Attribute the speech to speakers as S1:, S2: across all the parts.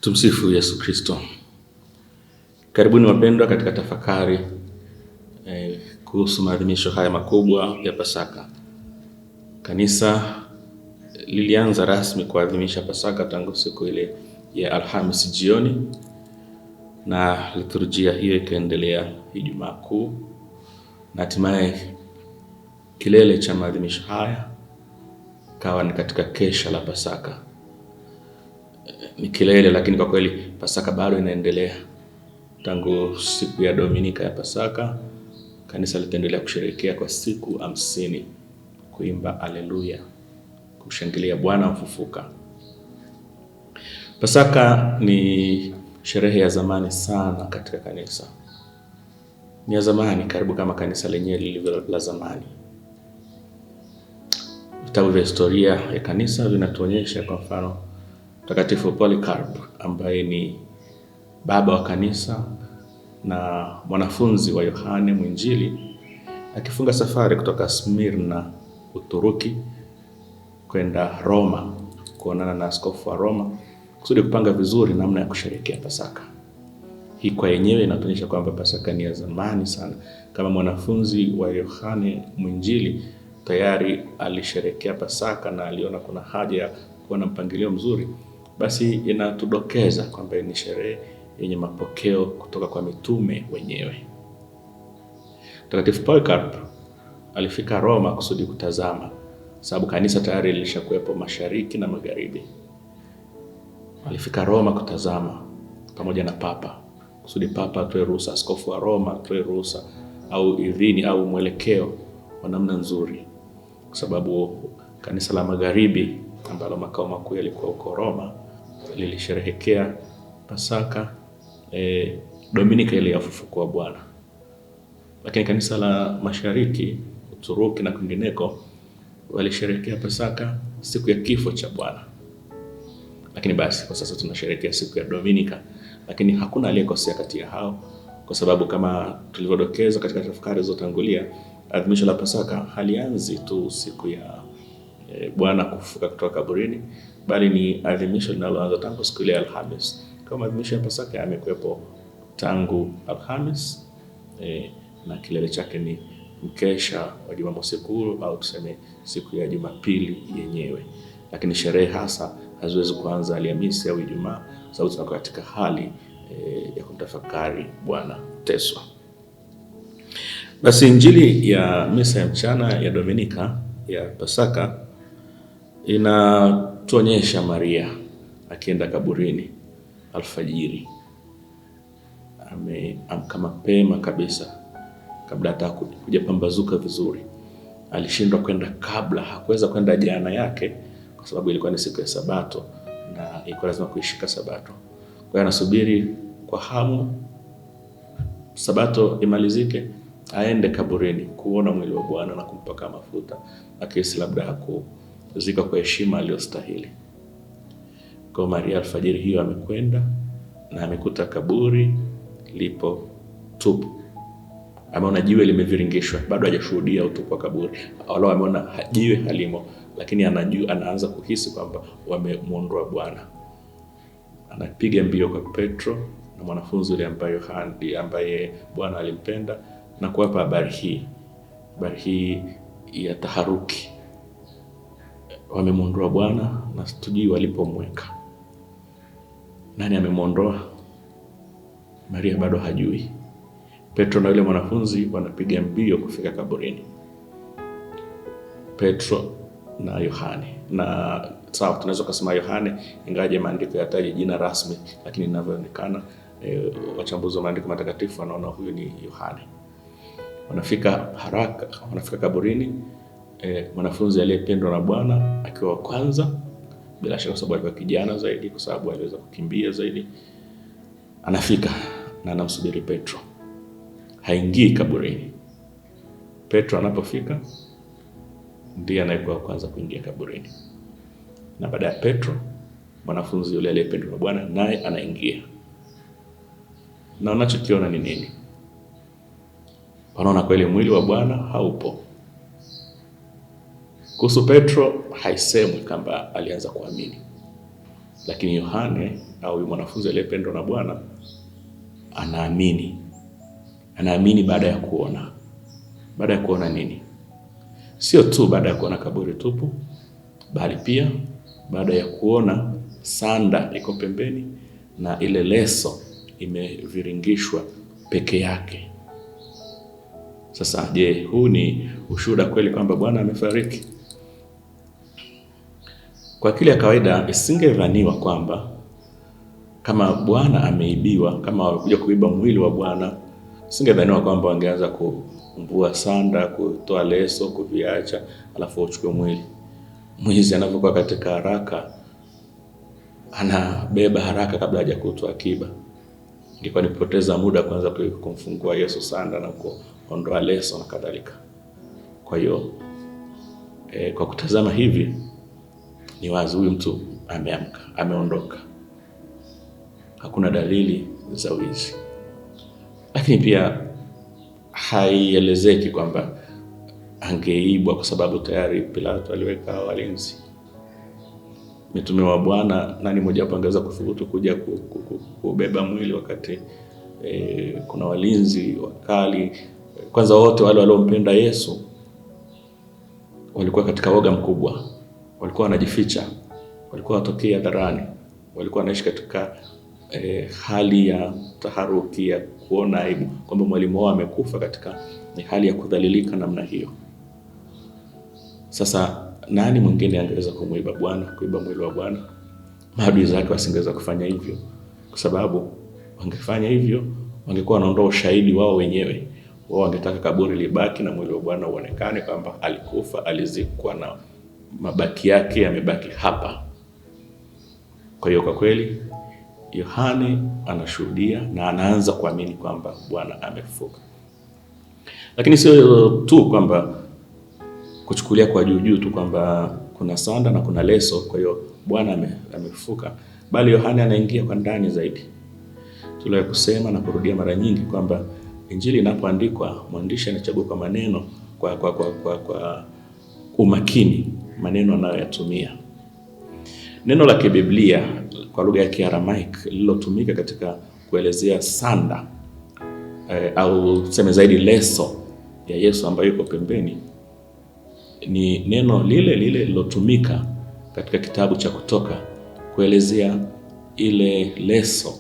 S1: Tumsifu Yesu Kristo. Karibuni wapendwa katika tafakari kuhusu maadhimisho haya makubwa ya Pasaka. Kanisa lilianza rasmi kuadhimisha Pasaka tangu siku ile ya Alhamisi jioni, na liturujia hiyo ikaendelea Ijumaa Kuu, na hatimaye kilele cha maadhimisho haya kawa ni katika kesha la Pasaka. Ni kilele, lakini kwa kweli Pasaka bado inaendelea. Tangu siku ya Dominika ya Pasaka, kanisa litaendelea kusherehekea kwa siku 50, kuimba haleluya, kushangilia Bwana mfufuka. Pasaka ni sherehe ya zamani sana katika kanisa. Ni ya zamani karibu kama kanisa lenyewe lilivyo la zamani. Vitabu vya historia ya kanisa vinatuonyesha, kwa mfano, Mtakatifu Polycarp ambaye ni baba wa kanisa na mwanafunzi wa Yohane Mwinjili, akifunga safari kutoka Smyrna, Uturuki, kwenda Roma kuonana na askofu wa Roma kusudi kupanga vizuri namna ya kusherehekea Pasaka. Hii kwa yenyewe inatuonyesha kwamba Pasaka ni ya zamani sana. Kama mwanafunzi wa Yohane Mwinjili tayari alisherehekea Pasaka na aliona kuna haja ya kuwa na mpangilio mzuri, basi inatudokeza kwamba ni sherehe yenye mapokeo kutoka kwa mitume wenyewe. Mtakatifu Polycarp alifika Roma kusudi kutazama, sababu kanisa tayari lilishakuwepo mashariki na magharibi. Alifika Roma kutazama pamoja na Papa kusudi Papa atoe ruhusa, askofu wa Roma atoe ruhusa au idhini au mwelekeo wa namna nzuri, kwa sababu kanisa la magharibi ambalo makao makuu yalikuwa huko Roma lilisherehekea Pasaka Dominika ile ya ufufuko wa Bwana. Lakini kanisa la mashariki, Uturuki na kwingineko, walisherehekea Pasaka siku ya kifo cha Bwana. Lakini basi kwa sasa tunasherehekea siku ya Dominika, lakini hakuna aliyekosea kati ya hao, kwa sababu kama tulivyodokeza katika tafakari zilizotangulia, adhimisho la Pasaka halianzi tu siku ya Bwana kufufuka kutoka kaburini, bali ni adhimisho linaloanza tangu siku ile ya Alhamisi. Kama adhimisho ya Pasaka yamekuwepo tangu Alhamisi, na kilele chake ni mkesha wa Jumamosi Kuu au tuseme siku ya Jumapili yenyewe. Lakini sherehe hasa haziwezi kuanza Alhamisi au Ijumaa, sababu tunakuwa katika hali ya kumtafakari Bwana teswa. Basi Injili ya misa ya mchana ya Dominika ya Pasaka inatuonyesha Maria akienda kaburini alfajiri. Ameamka mapema kabisa, kabla hata kujapambazuka vizuri. Alishindwa kwenda kabla, hakuweza kwenda jana yake kwa sababu ilikuwa ni siku ya Sabato na ilikuwa lazima kuishika Sabato. Kwa hiyo anasubiri kwa hamu Sabato imalizike aende kaburini kuona mwili wa Bwana na kumpaka mafuta, akisi labda hakuzika kwa heshima aliyostahili. Kwa Maria alfajiri hiyo amekwenda na amekuta kaburi lipo tupu. Ameona jiwe limeviringishwa, bado hajashuhudia utupu wa kaburi. Wala ameona jiwe halimo, lakini anaanza kuhisi kwamba wamemuondoa Bwana. Anapiga mbio kwa Petro na mwanafunzi yule ambaye Bwana alimpenda na kuwapa habari hii ya taharuki. Wamemuondoa Bwana na tujui walipomweka. Nani amemuondoa? Maria bado hajui. Petro na yule mwanafunzi wanapiga mbio kufika kaburini. Petro na Yohane. Na sawa, tunaweza kusema Yohane ingaje maandiko yataje jina rasmi, lakini inavyoonekana wachambuzi wa maandiko matakatifu wanaona huyu ni Yohane. Wanafika haraka, wanafika kaburini. Mwanafunzi aliyependwa na Bwana akiwa wa kwanza, bila shaka sababu alikuwa kijana zaidi, kwa sababu aliweza kukimbia zaidi, anafika na anamsubiri Petro. Haingii kaburini. Petro anapofika ndiye anayekuwa kwanza kuingia kaburini, na baada ya Petro mwanafunzi yule aliyependwa na Bwana naye anaingia. Na unachokiona ni nini? Wanaona kweli mwili wa Bwana haupo. Kuhusu Petro haisemwi kwamba alianza kuamini, lakini Yohane au mwanafunzi aliyependwa na Bwana anaamini. Anaamini baada ya kuona. Baada ya kuona nini? Sio tu baada ya kuona kaburi tupu, bali pia baada ya kuona sanda iko pembeni na ile leso imeviringishwa peke yake. Sasa je, huu ni ushuhuda kweli kwamba Bwana amefariki? Kwa akili ya kawaida isingedhaniwa kwamba kama Bwana ameibiwa, kama walikuja kuiba mwili wa Bwana, isingedhaniwa kwamba wangeanza kumbua sanda, kutoa leso, kuviacha, alafu wachukue mwili. Mwizi anapokuwa katika haraka, anabeba haraka kabla hajakutoa akiba. Ingekuwa ni kupoteza muda kwanza kumfungua Yesu sanda na kuondoa leso na kadhalika. Kwa hiyo kwa kutazama hivi ni wazi huyu mtu ameamka, ameondoka. Hakuna dalili za wizi. Lakini pia haielezeki kwamba angeibwa kwa sababu tayari Pilato aliweka walinzi. Mitume wa Bwana, nani mmoja wapo angeweza kuthubutu kuja kubeba mwili wakati kuna walinzi wakali? Kwanza wote wale waliompenda Yesu walikuwa katika woga mkubwa. Walikuwa wanajificha, walikuwa watokea hadharani, walikuwa wanaishi katika hali ya taharuki, ya kuona aibu kwamba mwalimu wao amekufa, katika hali ya kudhalilika namna hiyo. Sasa nani mwingine angeweza kumuiba Bwana, kuiba mwili wa Bwana? Maadui zake wasingeweza kufanya hivyo, kwa sababu wangefanya hivyo wangekuwa wanaondoa ushahidi wao wenyewe. Wao wangetaka kaburi libaki na mwili wa Bwana uonekane kwamba alikufa, alizikwa na mabaki yake yamebaki hapa. Kwa hiyo kwa kweli Yohane anashuhudia na anaanza kuamini kwamba Bwana amefufuka. Lakini sio tu kwamba kuchukulia kwa juu tu kwamba kuna sanda na kuna leso, kwa hiyo Bwana amefufuka, bali Yohane anaingia kwa ndani zaidi. Tuliwahi kusema na kurudia mara nyingi kwamba Injili inapoandikwa, mwandishi anachagua kwa maneno kwa umakini maneno anayoyatumia. Neno la kibiblia kwa lugha ya Kiaramaik lililotumika katika kuelezea sanda au tuseme zaidi leso ya Yesu ambayo iko pembeni ni neno lile lilotumika katika kitabu cha Kutoka kuelezea ile leso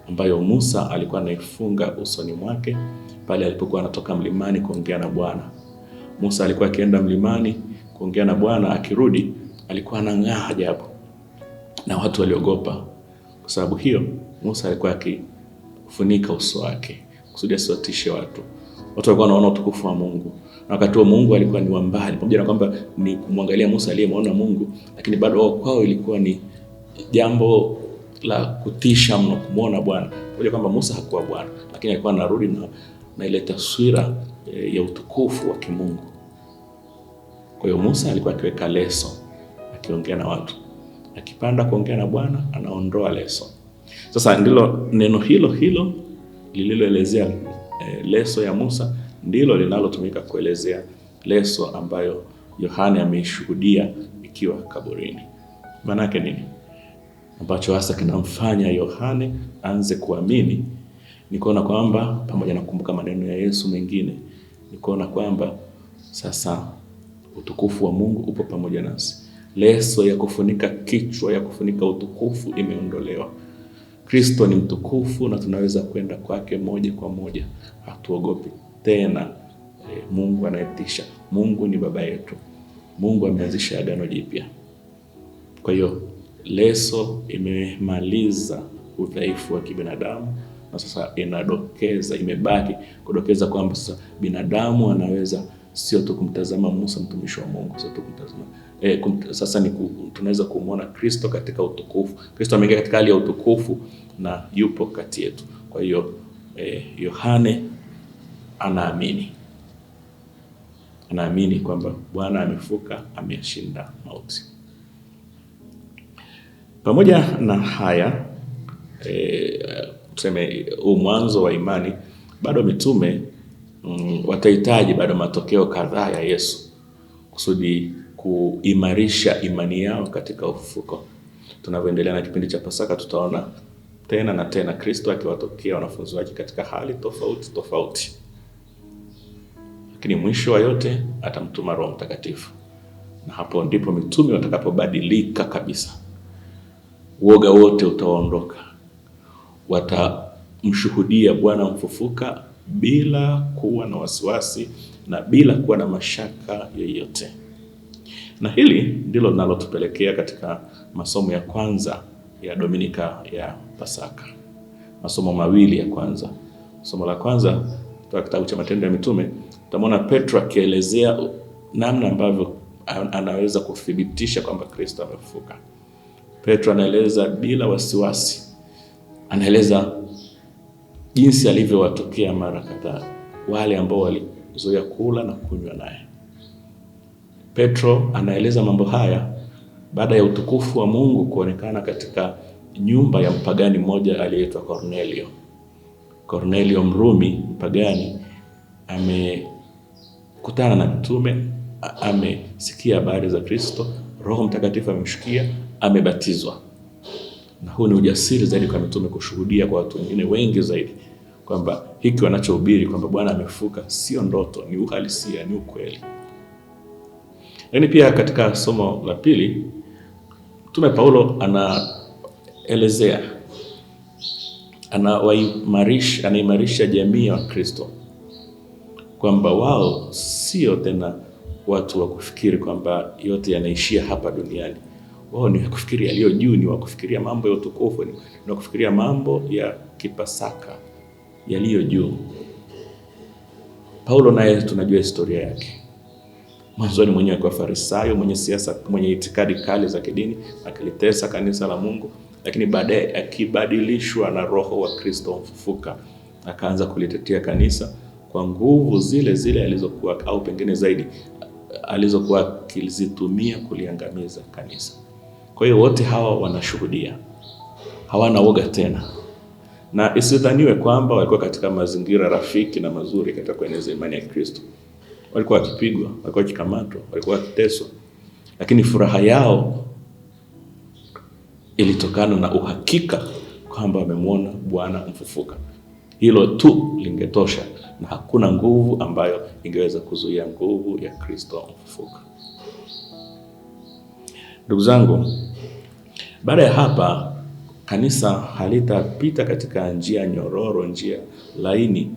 S1: ambayo Musa alikuwa anaifunga usoni mwake pale alipokuwa anatoka mlimani kuongea na Bwana. Musa alikuwa akienda mlimani kuongea na Bwana, akirudi alikuwa anang'aa ajabu na watu waliogopa. Kwa sababu hiyo Musa alikuwa akifunika uso wake kusudi asiwatishe watu. Watu walikuwa wanaona utukufu wa Mungu. Na wakati wa Mungu alikuwa ni wa mbali. Pamoja na kwamba ni kumwangalia Musa aliyemwona Mungu, lakini bado kwao ilikuwa ni jambo la kutisha mno kumwona Bwana. Pamoja kwamba Musa hakuwa Bwana, lakini alikuwa anarudi na ile taswira ya utukufu wa kimungu. Kwa hiyo Musa alikuwa akiweka leso akiongea na watu. Akipanda kuongea na Bwana anaondoa leso. Sasa ndilo neno hilo lililoelezea leso ya Musa ndilo linalotumika kuelezea leso ambayo Yohane ameishuhudia ikiwa kaburini. Maana yake nini? Ambacho hasa kinamfanya Yohane anze kuamini ni kuona kwamba, pamoja na kukumbuka maneno ya Yesu mengine, ni kuona kwamba sasa utukufu wa Mungu upo pamoja nasi. Leso ya kufunika kichwa, ya kufunika utukufu imeondolewa. Kristo ni mtukufu na tunaweza kwenda kwake moja kwa moja. Hatuogopi tena Mungu anayetisha. Mungu ni baba yetu. Mungu ameanzisha agano jipya. Kwa hiyo leso imemaliza udhaifu wa kibinadamu na sasa imebaki kudokeza kwamba sasa binadamu anaweza sio tu kumtazama Musa mtumishi wa Mungu, sio tu kumtazama sasa tunaweza kumwona Kristo katika utukufu. Kristo ameingia katika hali ya utukufu na yupo kati yetu. Kwa hiyo Yohane anaamini kwamba Bwana amefuka, ameshinda mauti. Pamoja na haya tuseme mwanzo wa imani, bado mitume watahitaji bado matokeo kadhaa ya Yesu kusudi kuimarisha imani yao katika ufufuko. Tunapoendelea na kipindi cha Pasaka tutaona tena na tena, Kristo akiwatokea wanafunzi wake katika hali tofauti tofauti, lakini mwisho wa yote atamtuma Roho Mtakatifu, na hapo ndipo mitume watakapobadilika kabisa. Uoga wote utaondoka, watamshuhudia Bwana mfufuka bila kuwa na wasiwasi na bila kuwa na mashaka yoyote. Na hili ndilo linalotupelekea katika masomo ya kwanza ya Dominika ya Pasaka. Masomo mawili ya kwanza. Somo la kwanza kutoka kitabu cha Matendo ya Mitume, tutamwona Petro akielezea namna ambavyo anaweza kuthibitisha kwamba Kristo amefufuka. Petro anaeleza bila wasiwasi, anaeleza jinsi alivyowatokea mara kadhaa wale ambao walizoea kula na kunywa naye. Petro anaeleza mambo haya baada ya utukufu wa Mungu kuonekana katika nyumba ya mpagani mmoja aliyeitwa Kornelio. Kornelio Mrumi, mpagani, amekutana na mitume, amesikia habari za Kristo, Roho Mtakatifu amemshukia, amebatizwa. Na huu ni ujasiri zaidi kwa mitume kushuhudia kwa watu wengine wengi zaidi kwamba hiki wanachohubiri kwamba Bwana amefufuka sio ndoto, ni uhalisia, ni ukweli. Lakini pia katika somo la pili, Mtume Paulo anaelezea, anaimarisha jamii ya Kristo kwamba wao sio tena watu wa kufikiri kwamba yote yanaishia hapa duniani. Wao ni kufikiri yaliyo juu, ni kufikiria mambo ya utukufu, ni kufikiria mambo ya kipasaka yaliyo juu. Paulo naye tunajua historia yake. Mwanzoni mwenyewe alikuwa Farisayo, mwenye siasa, mwenye itikadi kali za kidini, akilitesa kanisa la Mungu, lakini baadaye akibadilishwa na Roho wa Kristo mfufuka, akaanza kulitetea kanisa kwa nguvu zile zile alizokuwa, au pengine zaidi, alizokuwa akizitumia kuliangamiza kanisa. Kwa hiyo wote hawa wanashuhudia, hawana woga tena. Na isidhaniwe kwamba walikuwa katika mazingira rafiki na mazuri katika kueneza imani ya Kristo. Walikuwa wakipigwa, walikuwa wakikamatwa, walikuwa wakiteswa, lakini furaha yao ilitokana na uhakika kwamba wamemwona Bwana mfufuka. Hilo tu lingetosha, na hakuna nguvu ambayo ingeweza kuzuia nguvu ya Kristo mfufuka. Ndugu zangu, baada ya hapa kanisa halitapita katika njia nyororo, njia laini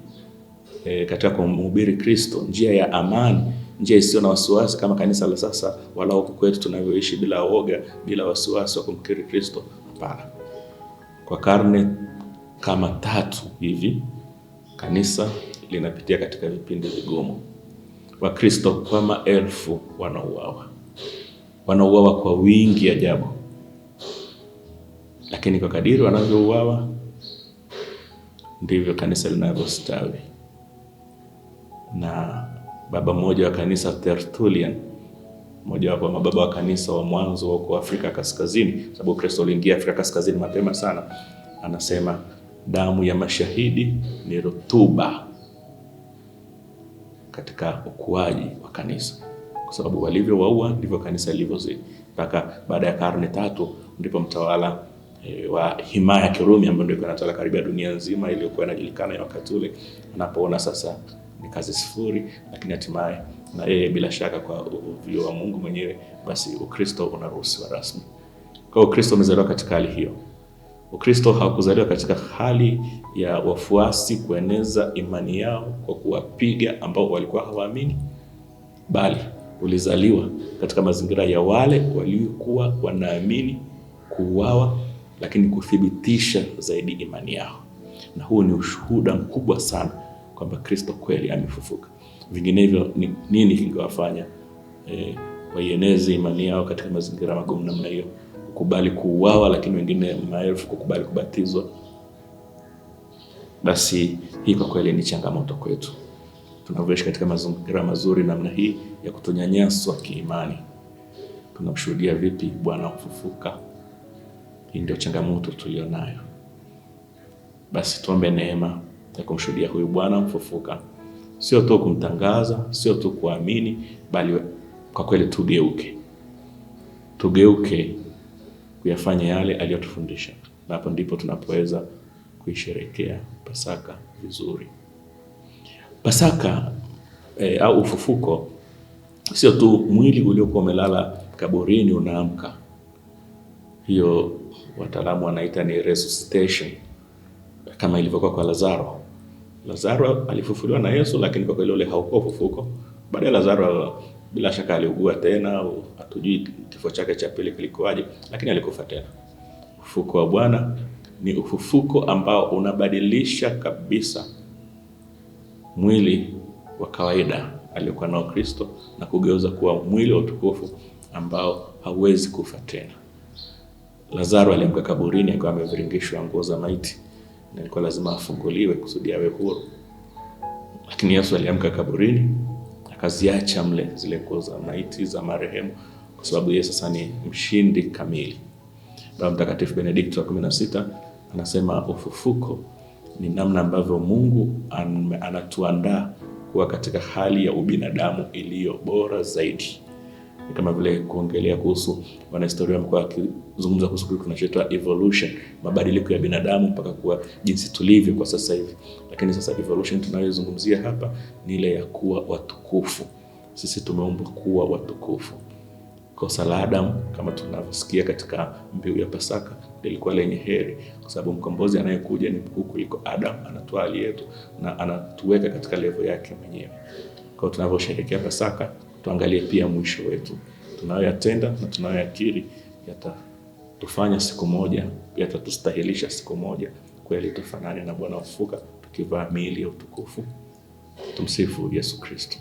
S1: katika kumhubiri Kristo, njia ya amani, njia isiyo na wasiwasi kama kanisa la sasa wala huko kwetu tunavyoishi bila woga, bila wasiwasi wa kumkiri Kristo. Hapana. Kwa karne kama 3 hivi kanisa linapitia katika vipindi vigumu. Wakristo kwa maelfu wanauawa kwa wingi ajabu. Lakini kwa kadiri wanavyouawa ndivyo kanisa linavyostawi. Na baba mmoja wa kanisa, Tertullian, mmoja wa mababa wa kanisa wa mwanzo huko Afrika Kaskazini, sababu Kristo aliingia Afrika Kaskazini mapema sana, anasema damu ya mashahidi ni rutuba katika ukuaji wa kanisa, kwa sababu walivyowaua ndivyo kanisa lilivyozidi. Mpaka baada ya karne 3 ndipo mtawala wa himaya ya Kirumi ambaye ndio anatawala karibia dunia nzima iliyokuwa inajulikana wakati ule, anapoona sasa ni kazi sifuri, lakini hatimaye na yeye bila shaka kwa uvio wa Mungu mwenyewe, basi Ukristo unaruhusiwa rasmi. Kwa hiyo Ukristo umezaliwa katika hali hiyo. Ukristo haukuzaliwa katika hali ya wafuasi kueneza imani yao kwa kuwapiga ambao walikuwa hawaamini, bali ulizaliwa katika mazingira ya wale waliokuwa wanaamini kuuawa, lakini kuthibitisha zaidi imani yao. Na huu ni ushuhuda mkubwa sana kwamba Kristo kweli amefufuka. Vinginevyo nini kingewafanya waieneze imani yao katika mazingira magumu namna hiyo, kukubali kuuawa, lakini wengine maelfu kukubali kubatizwa? Basi hii kwa kweli ni changamoto kwetu tunavyoishi katika mazingira mazuri namna hii ya kutonyanyaswa kiimani. Tunamshuhudia vipi Bwana mfufuka? Hii ndio changamoto tulionayo. Basi tuombe neema ya kumshuhudia huyu Bwana mfufuka, sio tu kumtangaza, sio tu kuamini, bali kwa kweli tugeuke kuyafanya yale aliyotufundisha. na hapo ndipo tunapoweza kuisherehekea Pasaka vizuri. Pasaka au ufufuko sio tu mwili uliokuwa umelala kaburini unaamka. Hiyo wataalamu wanaita ni resuscitation, kama ilivyokuwa kwa Lazaro. Lazaro alifufuliwa na Yesu, lakini kwa kweli ule haukuwa ufufuko. Baada ya Lazaro bila shaka aliugua tena, au hatujui kifo chake cha pili kilikuwaje, lakini alikufa tena. Ufufuko wa Bwana ni ufufuko ambao unabadilisha kabisa mwili wa kawaida aliokuwa nao Kristo na kugeuza kuwa mwili wa utukufu ambao hauwezi kufa tena. Lazaro aliamka kaburini akiwa ameviringishwa nguo za maiti, na ilikuwa lazima afunguliwe kusudi awe huru. Lakini Yesu aliamka kaburini akaziacha mle zile nguo za maiti za marehemu, kwa sababu yeye sasa ni mshindi kamili. Baba Mtakatifu Benedikto wa 16 anasema ufufuko ni namna ambavyo Mungu anatuandaa kuwa katika hali ya ubinadamu iliyo bora zaidi. Ni kama vile kuongelea kuhusu, wanahistoria wamekuwa wakizungumza kuhusu kitu kinachoitwa evolution, mabadiliko ya binadamu mpaka kuwa jinsi tulivyo kwa sasa hivi. Lakini sasa evolution tunayozungumzia hapa ni ile ya kuwa watukufu. Sisi tumeumbwa kuwa watukufu. Kosa la Adamu, kama tunavyosikia katika mbiu ya Pasaka, lilikuwa lenye heri, kwa sababu mkombozi anayekuja ni mkuu kuliko Adamu, anatoa hali yetu na anatuweka katika level yake mwenyewe. Kwa tunavyosherehekea Pasaka, tuangalie pia mwisho wetu. Tunayoyatenda na tunayoyakiri yatatufanya siku moja, yatatustahilisha siku moja kweli tufanane na Bwana ufufuka, tukivaa miili ya utukufu. Tumsifu Yesu Kristo.